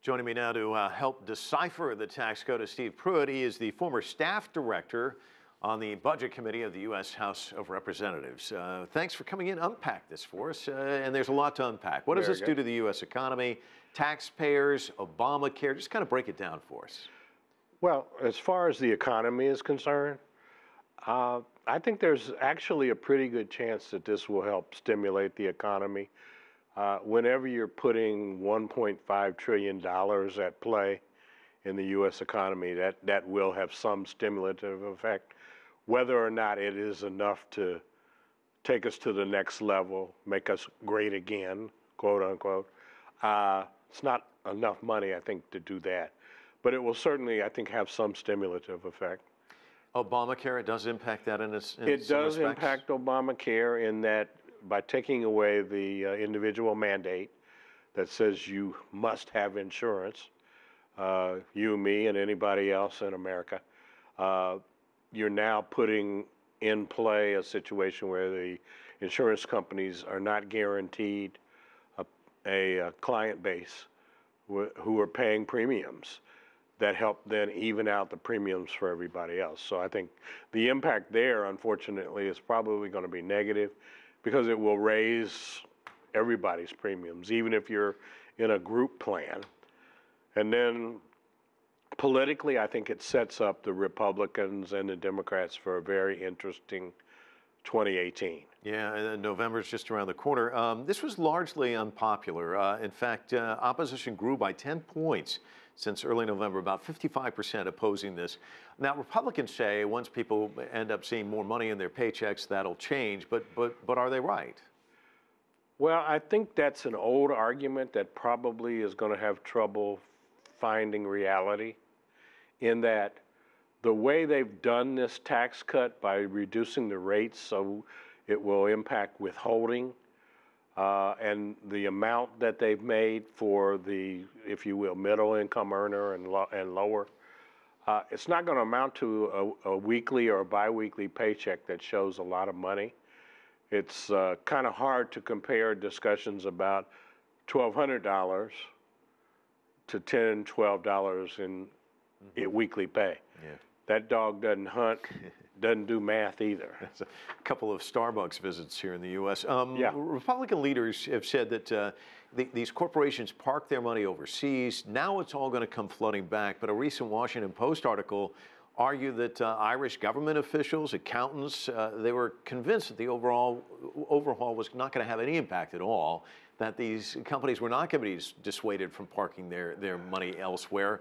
Joining me now to help decipher the tax code is Steve Pruitt. He is the former staff director on the Budget Committee of the U.S. House of Representatives. Thanks for coming in. Unpack this for us. And there's a lot to unpack. What does this do to the U.S. economy, taxpayers, Obamacare? Just kind of break it down for us. Well, as far as the economy is concerned, I think there's actually a pretty good chance that this will help stimulate the economy. Whenever you're putting $1.5 trillion at play in the U.S. economy, that will have some stimulative effect. Whether or not it is enough to take us to the next level, make us great again, quote unquote, it's not enough money, I think, to do that. But it will certainly, I think, have some stimulative effect. Obamacare, it does impact that in some respects? It does respects? impact Obamacare in that by taking away the individual mandate that says you must have insurance, you, me, and anybody else in America, you're now putting in play a situation where the insurance companies are not guaranteed a client base who are paying premiums that help then even out the premiums for everybody else. So I think the impact there, unfortunately, is probably going to be negative because it will raise everybody's premiums, even if you're in a group plan. And then politically, I think it sets up the Republicans and the Democrats for a very interesting 2018. Yeah, and November's just around the corner. This was largely unpopular. In fact, opposition grew by 10 points since early November, about 55% opposing this. Now, Republicans say once people end up seeing more money in their paychecks, that'll change. But are they right? Well, I think that's an old argument that probably is going to have trouble finding reality, in that the way they've done this tax cut by reducing the rates so it will impact withholding, and the amount that they've made for the, if you will, middle income earner and lower, it's not going to amount to a weekly or a biweekly paycheck that shows a lot of money. It's kind of hard to compare discussions about $1,200 to $10, $12 in weekly pay. Yeah. That dog doesn't hunt, doesn't do math either. That's a couple of Starbucks visits here in the U.S. Yeah. Republican leaders have said that these corporations park their money overseas. Now it's all going to come flooding back. But a recent Washington Post article argued that Irish government officials, accountants, they were convinced that the overhaul was not going to have any impact at all, that these companies were not going to be dissuaded from parking their money elsewhere.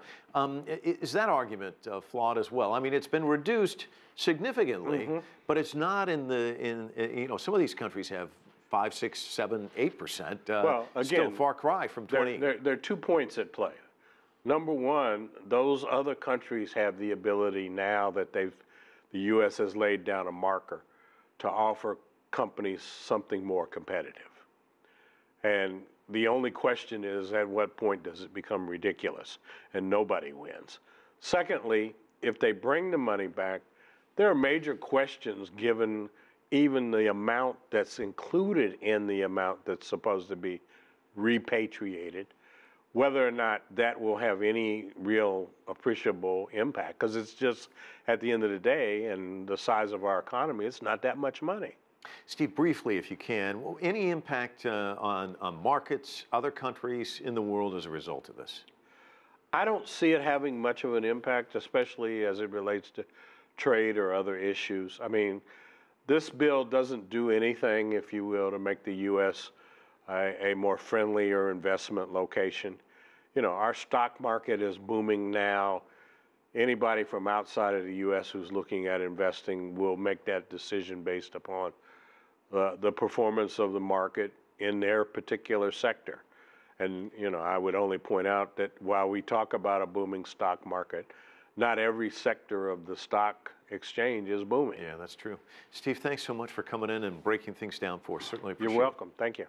Is that argument flawed as well? I mean, it's been reduced significantly, but it's not you know, some of these countries have 5, 6, 7, 8%. Well, again, still a far cry from 20. There are 2 points at play. Number one, those other countries have the ability now that the U.S. has laid down a marker to offer companies something more competitive. And the only question is, at what point does it become ridiculous and nobody wins? Secondly, if they bring the money back, there are major questions given even the amount that's included in the amount that's supposed to be repatriated, whether or not that will have any real appreciable impact, because it's just, at the end of the day, and the size of our economy, it's not that much money. Steve, briefly, if you can, any impact on markets, other countries in the world as a result of this? I don't see it having much of an impact, especially as it relates to trade or other issues. I mean, this bill doesn't do anything, if you will, to make the U.S. a more friendlier investment location. You know, our stock market is booming now. Anybody from outside of the U.S. who's looking at investing will make that decision based upon the performance of the market in their particular sector. And, you know, I would only point out that while we talk about a booming stock market, not every sector of the stock exchange is booming. Yeah, that's true. Steve, thanks so much for coming in and breaking things down for us. Certainly appreciate it. You're welcome. Thank you.